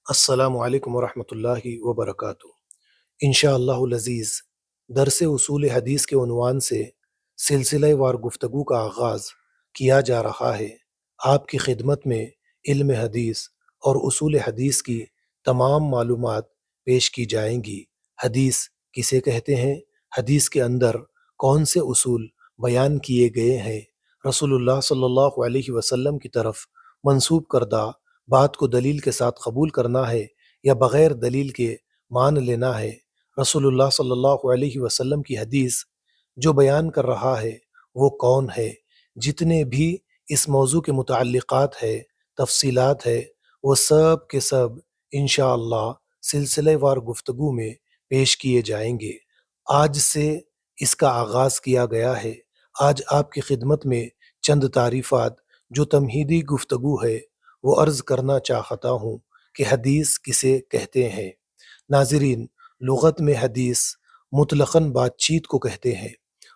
السلام علیکم ورحمۃ اللہ وبرکاتہ۔ انشاءاللہ العزیز درس اصول حدیث کے عنوان سے سلسلہ وار گفتگو کا آغاز کیا جا رہا ہے۔ آپ کی خدمت میں علم حدیث اور اصول حدیث کی تمام معلومات پیش کی جائیں گی۔ حدیث کسے کہتے ہیں؟ حدیث کے اندر کون سے اصول بیان کیے گئے ہیں؟ رسول اللہ صلی اللہ علیہ وسلم کی طرف منسوب کردہ بات کو دلیل کے ساتھ قبول کرنا ہے یا بغیر دلیل کے مان لینا ہے؟ رسول اللہ صلی اللہ علیہ وسلم کی حدیث جو بیان کر رہا ہے وہ کون ہے؟ جتنے بھی اس موضوع کے متعلقات ہے، تفصیلات ہے، وہ سب کے سب انشاءاللہ سلسلہ وار گفتگو میں پیش کیے جائیں گے۔ آج سے اس کا آغاز کیا گیا ہے۔ آج آپ کی خدمت میں چند تعریفات جو تمہیدی گفتگو ہے وہ عرض کرنا چاہتا ہوں کہ حدیث کسے کہتے ہیں۔ ناظرین، لغت میں حدیث مطلقاً بات چیت کو کہتے ہیں۔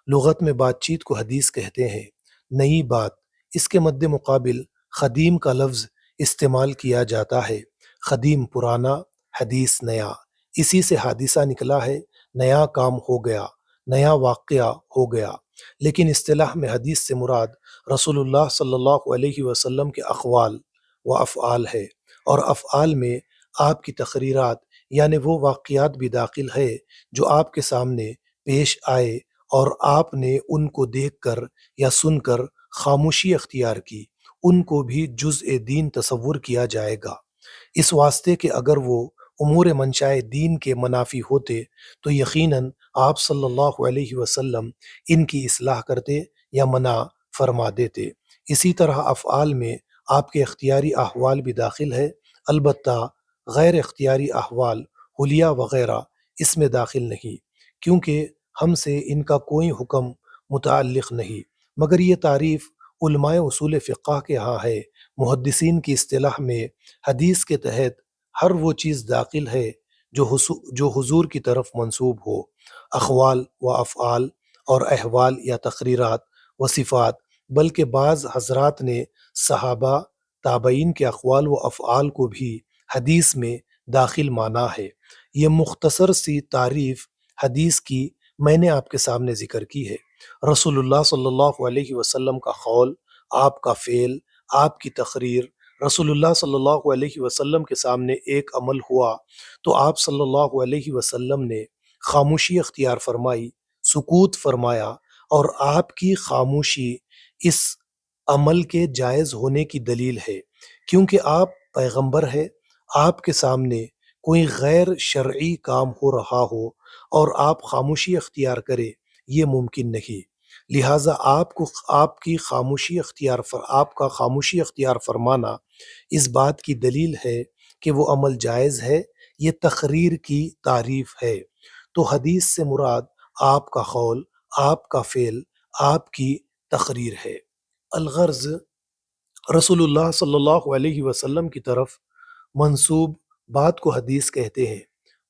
لغت میں بات چیت کو حدیث کہتے ہیں۔ نئی بات، اس کے مد مقابل قدیم کا لفظ استعمال کیا جاتا ہے۔ قدیم پرانا، حدیث نیا، اسی سے حادثہ نکلا ہے، نیا کام ہو گیا، نیا واقعہ ہو گیا۔ لیکن اصطلاح میں حدیث سے مراد رسول اللہ صلی اللہ علیہ وسلم کے اقوال و افعال ہے، اور افعال میں آپ کی تقریرات یعنی وہ واقعات بھی داخل ہے جو آپ کے سامنے پیش آئے اور آپ نے ان کو دیکھ کر یا سن کر خاموشی اختیار کی، ان کو بھی جزء دین تصور کیا جائے گا، اس واسطے کہ اگر وہ امور منشاء دین کے منافی ہوتے تو یقیناً آپ صلی اللہ علیہ وسلم ان کی اصلاح کرتے یا منع فرما دیتے۔ اسی طرح افعال میں آپ کے اختیاری احوال بھی داخل ہے، البتہ غیر اختیاری احوال، حلیہ وغیرہ اس میں داخل نہیں، کیونکہ ہم سے ان کا کوئی حکم متعلق نہیں۔ مگر یہ تعریف علماء اصول فقہ کے ہاں ہے۔ محدثین کی اصطلاح میں حدیث کے تحت ہر وہ چیز داخل ہے جو حضور کی طرف منسوب ہو، اقوال و افعال اور احوال یا تقریرات و صفات، بلکہ بعض حضرات نے صحابہ تابعین کے اقوال و افعال کو بھی حدیث میں داخل مانا ہے۔ یہ مختصر سی تعریف حدیث کی میں نے آپ کے سامنے ذکر کی ہے۔ رسول اللہ صلی اللہ علیہ وسلم کا قول، آپ کا فعل، آپ کی تقریر، رسول اللہ صلی اللہ علیہ وسلم کے سامنے ایک عمل ہوا تو آپ صلی اللہ علیہ وسلم نے خاموشی اختیار فرمائی، سکوت فرمایا، اور آپ کی خاموشی اس عمل کے جائز ہونے کی دلیل ہے، کیونکہ آپ پیغمبر ہے۔ آپ کے سامنے کوئی غیر شرعی کام ہو رہا ہو اور آپ خاموشی اختیار کرے، یہ ممکن نہیں۔ لہٰذا آپ کا خاموشی اختیار فرمانا اس بات کی دلیل ہے کہ وہ عمل جائز ہے، یہ تقریر کی تعریف ہے۔ تو حدیث سے مراد آپ کا قول، آپ کا فعل، آپ کی تقریر ہے۔ الغرض، رسول اللہ صلی اللہ علیہ وسلم کی طرف منسوب بات کو حدیث کہتے ہیں۔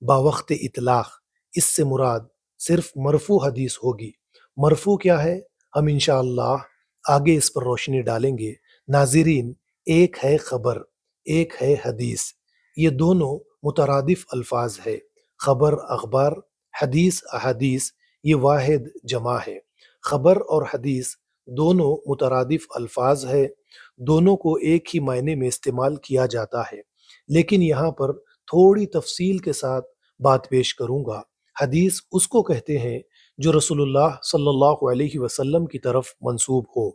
باوقت اطلاق اس سے مراد صرف مرفوع حدیث ہوگی۔ مرفوع کیا ہے؟ ہم انشاءاللہ آگے اس پر روشنی ڈالیں گے۔ ناظرین، ایک ہے خبر، ایک ہے حدیث، یہ دونوں مترادف الفاظ ہے۔ خبر اخبار، حدیث احادیث، یہ واحد جمع ہے۔ خبر اور حدیث دونوں مترادف الفاظ ہے، دونوں کو ایک ہی معنی میں استعمال کیا جاتا ہے، لیکن یہاں پر تھوڑی تفصیل کے ساتھ بات پیش کروں گا۔ حدیث اس کو کہتے ہیں جو رسول اللہ صلی اللہ علیہ وسلم کی طرف منسوب ہو۔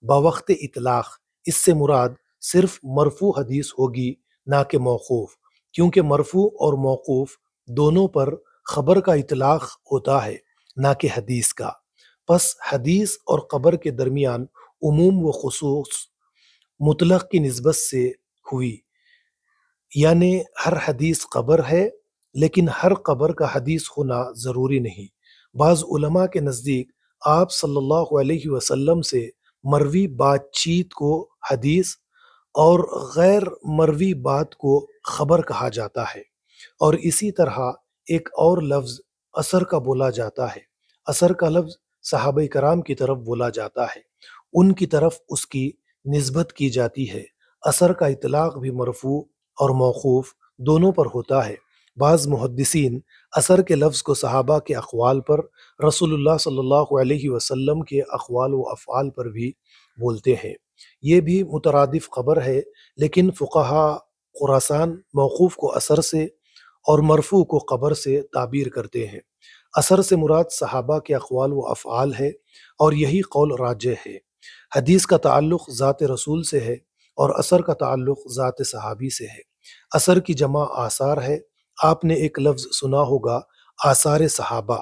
باوقت اطلاق اس سے مراد صرف مرفوع حدیث ہوگی، نہ کہ موقوف، کیونکہ مرفوع اور موقوف دونوں پر خبر کا اطلاق ہوتا ہے، نہ کہ حدیث کا۔ پس حدیث اور خبر کے درمیان عموم و خصوص مطلق کی نسبت سے ہوئی، یعنی ہر حدیث خبر ہے، لیکن ہر خبر کا حدیث ہونا ضروری نہیں۔ بعض علماء کے نزدیک آپ صلی اللہ علیہ وسلم سے مروی بات چیت کو حدیث اور غیر مروی بات کو خبر کہا جاتا ہے، اور اسی طرح ایک اور لفظ اثر کا بولا جاتا ہے۔ اثر کا لفظ صحابہ کرام کی طرف بولا جاتا ہے، ان کی طرف اس کی نسبت کی جاتی ہے۔ اثر کا اطلاق بھی مرفوع اور موقوف دونوں پر ہوتا ہے۔ بعض محدثین اثر کے لفظ کو صحابہ کے اقوال پر، رسول اللہ صلی اللہ علیہ وسلم کے اقوال و افعال پر بھی بولتے ہیں۔ یہ بھی مترادف خبر ہے، لیکن فقہا خراسان موقوف کو اثر سے اور مرفوع کو خبر سے تعبیر کرتے ہیں۔ اثر سے مراد صحابہ کے اقوال و افعال ہے اور یہی قول راجح ہے۔ حدیث کا تعلق ذات رسول سے ہے اور اثر کا تعلق ذات صحابی سے ہے۔ اثر کی جمع آثار ہے۔ آپ نے ایک لفظ سنا ہوگا آثار صحابہ،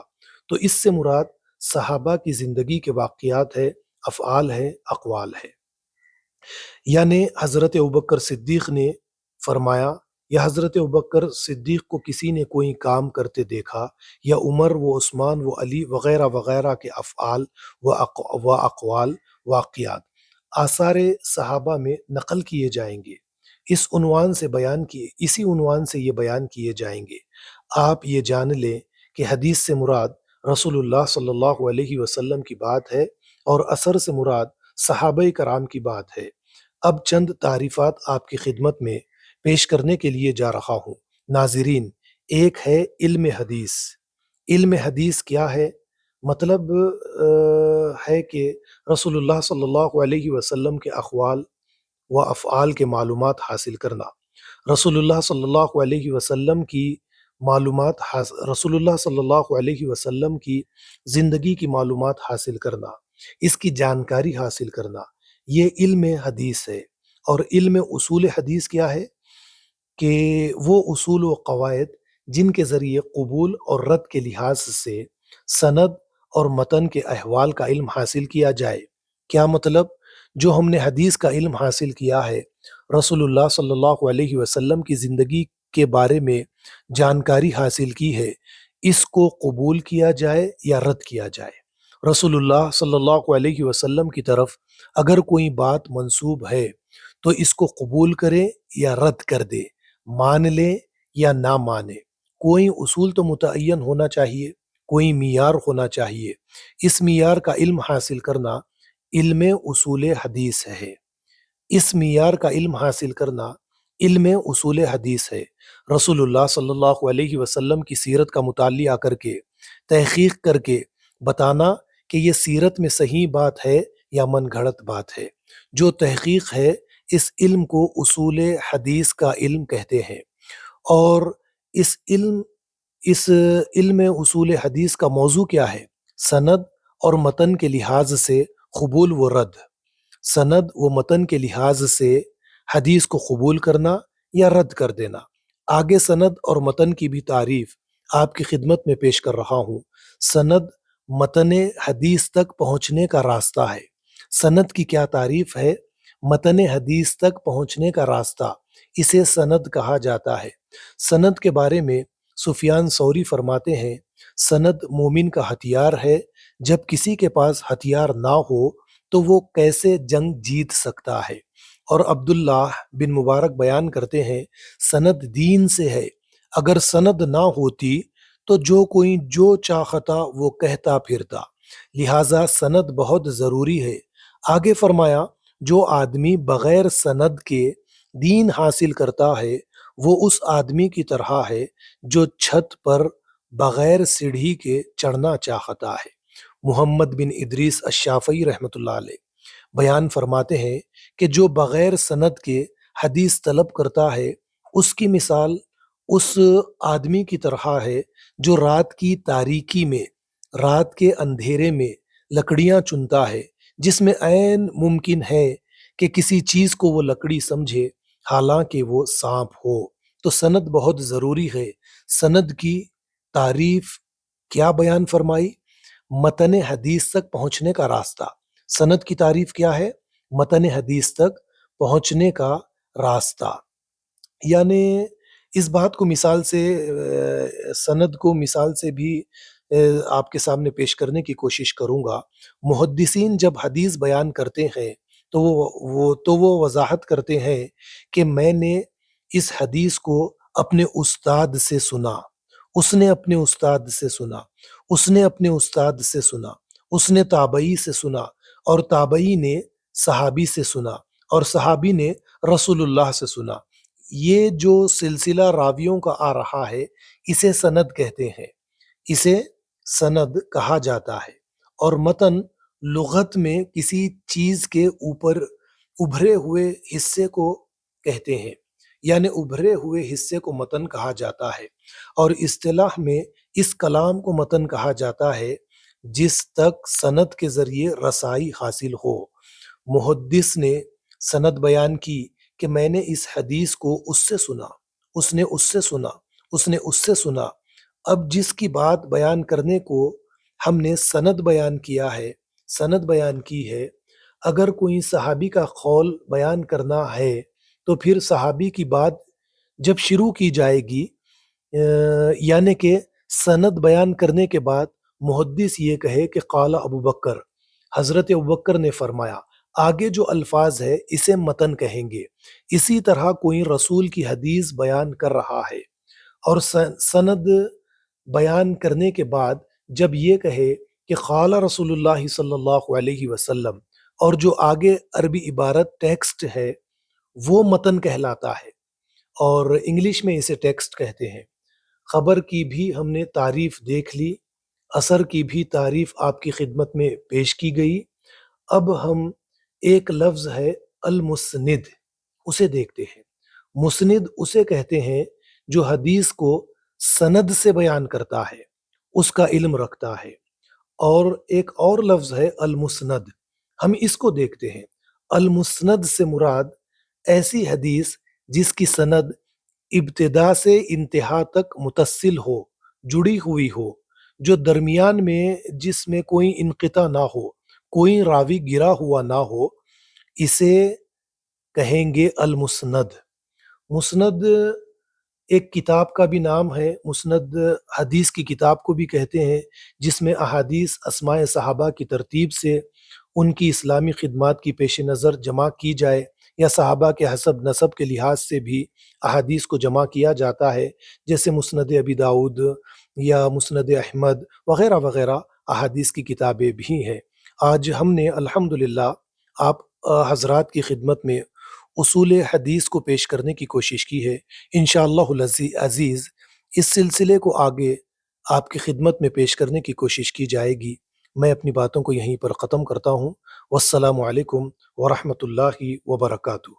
تو اس سے مراد صحابہ کی زندگی کے واقعات ہے، افعال ہے، اقوال ہے۔ یعنی حضرت ابوبکر صدیق نے فرمایا یا حضرت ابوبکر صدیق کو کسی نے کوئی کام کرتے دیکھا، یا عمر و عثمان و علی وغیرہ وغیرہ کے افعال و اقوال واقعات آثار صحابہ میں نقل کیے جائیں گے، اسی عنوان سے یہ بیان کیے جائیں گے۔ آپ یہ جان لیں کہ حدیث سے مراد رسول اللہ صلی اللہ علیہ وسلم کی بات ہے اور اثر سے مراد صحابہ کرام کی بات ہے۔ اب چند تعریفات آپ کی خدمت میں پیش کرنے کے لیے جا رہا ہوں۔ ناظرین، ایک ہے علم حدیث۔ علم حدیث کیا ہے؟ مطلب ہے کہ رسول اللہ صلی اللہ علیہ وسلم کے اقوال و افعال کے معلومات حاصل کرنا، رسول اللہ صلی اللہ علیہ وسلم کی رسول اللہ صلی اللہ علیہ وسلم کی زندگی کی معلومات حاصل کرنا، اس کی جانکاری حاصل کرنا، یہ علم حدیث ہے۔ اور علم اصول حدیث کیا ہے؟ کہ وہ اصول و قواعد جن کے ذریعے قبول اور رد کے لحاظ سے سند اور متن کے احوال کا علم حاصل کیا جائے۔ کیا مطلب؟ جو ہم نے حدیث کا علم حاصل کیا ہے، رسول اللہ صلی اللہ علیہ وسلم کی زندگی کے بارے میں جانکاری حاصل کی ہے، اس کو قبول کیا جائے یا رد کیا جائے۔ رسول اللہ صلی اللہ علیہ وسلم کی طرف اگر کوئی بات منسوب ہے تو اس کو قبول کرے یا رد کر دے، مان لے یا نہ مانے۔ کوئی اصول تو متعین ہونا چاہیے، کوئی معیار ہونا چاہیے۔ اس معیار کا علم حاصل کرنا علم اصول حدیث ہے۔ اس معیار کا علم حاصل کرنا علم اصول حدیث ہے۔ رسول اللہ صلی اللہ علیہ وسلم کی سیرت کا مطالعہ کر کے، تحقیق کر کے بتانا کہ یہ سیرت میں صحیح بات ہے یا من گھڑت بات ہے۔ جو تحقیق ہے، اس علم کو اصول حدیث کا علم کہتے ہیں۔ اور اس علم اصول حدیث کا موضوع کیا ہے؟ سند اور متن کے لحاظ سے قبول و رد۔ سند و متن کے لحاظ سے حدیث کو قبول کرنا یا رد کر دینا۔ آگے سند اور متن کی بھی تعریف آپ کی خدمت میں پیش کر رہا ہوں۔ سند متن حدیث تک پہنچنے کا راستہ ہے۔ سند کی کیا تعریف ہے؟ متن حدیث تک پہنچنے کا راستہ، اسے سند کہا جاتا ہے۔ سند کے بارے میں سفیان ثوری فرماتے ہیں، سند مومن کا ہتھیار ہے، جب کسی کے پاس ہتھیار نہ ہو تو وہ کیسے جنگ جیت سکتا ہے؟ اور عبداللہ بن مبارک بیان کرتے ہیں، سند دین سے ہے، اگر سند نہ ہوتی تو جو کوئی جو چاہتا وہ کہتا پھرتا، لہٰذا سند بہت ضروری ہے۔ آگے فرمایا، جو آدمی بغیر سند کے دین حاصل کرتا ہے وہ اس آدمی کی طرح ہے جو چھت پر بغیر سیڑھی کے چڑھنا چاہتا ہے۔ محمد بن ادریس الشافعی رحمۃ اللہ علیہ بیان فرماتے ہیں کہ جو بغیر سند کے حدیث طلب کرتا ہے، اس کی مثال اس آدمی کی طرح ہے جو رات کی تاریکی میں، رات کے اندھیرے میں لکڑیاں چنتا ہے، جس میں عین ممکن ہے کہ کسی چیز کو وہ لکڑی سمجھے حالانکہ وہ سانپ ہو۔ تو سند بہت ضروری ہے۔ سند کی تعریف کیا بیان فرمائی؟ متن حدیث تک پہنچنے کا راستہ۔ سند کی تعریف کیا ہے؟ متن حدیث تک پہنچنے کا راستہ۔ یعنی اس بات کو مثال سے، سند کو مثال سے بھی آپ کے سامنے پیش کرنے کی کوشش کروں گا۔ محدثین جب حدیث بیان کرتے ہیں تو وہ وضاحت کرتے ہیں کہ میں نے اس حدیث کو اپنے استاد سے سنا، اس نے اپنے استاد سے سنا، اس نے اپنے استاد سے سنا، اس نے تابعی سے سنا، اور تابعی نے صحابی سے سنا، اور صحابی نے رسول اللہ سے سنا۔ یہ جو سلسلہ راویوں کا آ رہا ہے اسے سند کہتے ہیں، اسے سند کہا جاتا ہے۔ اور متن لغت میں کسی چیز کے اوپر ابھرے ہوئے حصے کو کہتے ہیں، یعنی ابھرے ہوئے حصے کو متن کہا جاتا ہے۔ اور اصطلاح میں اس کلام کو متن کہا جاتا ہے جس تک سند کے ذریعے رسائی حاصل ہو۔ محدث نے سند بیان کی کہ میں نے اس حدیث کو اس سے سنا، اس نے اس سے سنا، اس نے اس سے سنا۔ اب جس کی بات بیان کرنے کو ہم نے سند بیان کیا ہے، سند بیان کی ہے، اگر کوئی صحابی کا قول بیان کرنا ہے تو پھر صحابی کی بات جب شروع کی جائے گی، یعنی کہ سند بیان کرنے کے بعد محدث یہ کہے کہ قال ابو بکر، حضرت ابو بکر نے فرمایا، آگے جو الفاظ ہے اسے متن کہیں گے۔ اسی طرح کوئی رسول کی حدیث بیان کر رہا ہے اور سند بیان کرنے کے بعد جب یہ کہے کہ قال رسول اللہ صلی اللہ علیہ وسلم، اور جو آگے عربی عبارت ٹیکسٹ ہے وہ متن کہلاتا ہے، اور انگلش میں اسے ٹیکسٹ کہتے ہیں۔ خبر کی بھی ہم نے تعریف دیکھ لی، اثر کی بھی تعریف آپ کی خدمت میں پیش کی گئی۔ اب ہم ایک لفظ ہے المسند، اسے دیکھتے ہیں۔ مسند اسے کہتے ہیں جو حدیث کو سند سے بیان کرتا ہے، اس کا علم رکھتا ہے۔ اور ایک اور لفظ ہے المسند، ہم اس کو دیکھتے ہیں۔ المسند سے مراد ایسی حدیث جس کی سند ابتدا سے انتہا تک متصل ہو، جڑی ہوئی ہو، جو درمیان میں جس میں کوئی انقطاع نہ ہو، کوئی راوی گرا ہوا نہ ہو، اسے کہیں گے المسند۔ مسند ایک کتاب کا بھی نام ہے، مسند حدیث کی کتاب کو بھی کہتے ہیں، جس میں احادیث اسماء صحابہ کی ترتیب سے ان کی اسلامی خدمات کی پیش نظر جمع کی جائے، یا صحابہ کے حسب نسب کے لحاظ سے بھی احادیث کو جمع کیا جاتا ہے، جیسے مسند ابی داؤد یا مسند احمد وغیرہ وغیرہ احادیث کی کتابیں بھی ہیں۔ آج ہم نے الحمدللہ آپ حضرات کی خدمت میں اصول حدیث کو پیش کرنے کی کوشش کی ہے۔ انشاءاللہ عزیز اس سلسلے کو آگے آپ کی خدمت میں پیش کرنے کی کوشش کی جائے گی۔ میں اپنی باتوں کو یہیں پر ختم کرتا ہوں۔ والسلام علیکم ورحمۃ اللہ وبرکاتہ۔